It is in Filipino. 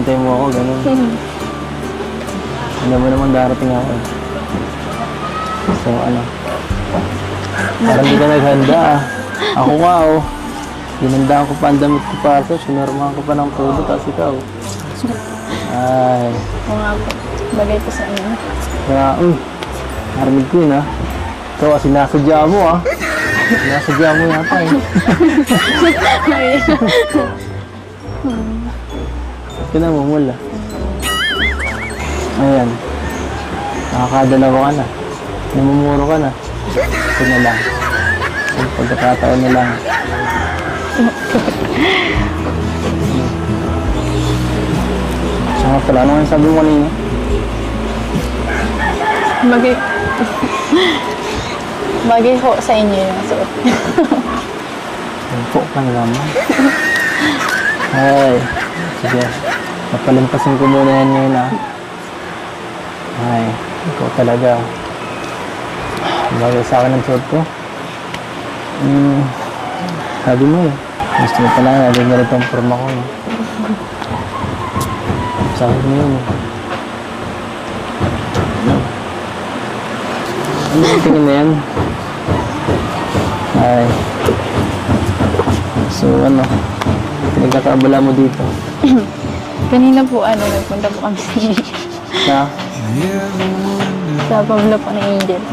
hinihintay mo ako, ganun. Alam mo naman darating ako. So, ano? Parang di ka naghanda ah. Ako nga oh. Hinandaan ko pa ang damit ko para sa'yo. Sinarmahan ko pa ng todo, tapos ikaw. Ay. Oo nga po. Bagay po sa inyo. Kaya, narinig ko yun ah. Ikaw ah, sinasadya mo ah. Sinasadya mo yata eh. Ba't ka namumula? Ayan. Nakakadalawa ka na. Namumuro ka na. Ito na lang. Ang pagkakataon na lang. Saka pala, ano nga sabi mo kanina? Bagay. Bagay ho sa inyo yung suot. Tempo ka na naman. Ay, sige. Napalampasin ko muna yan ngayon ah. Ay, ikaw talaga. Bagay sa akin ang suot ko. Sabi mo eh. Gusto mo pala nga, naging ganito ang forma ko. No? Sabi mo yun eh. Ano yung tingin na yan? Ay. So ano, nagkakaabala mo dito. Kanina po, nagpunta po kami Na? sa Pablo po ng Angel po.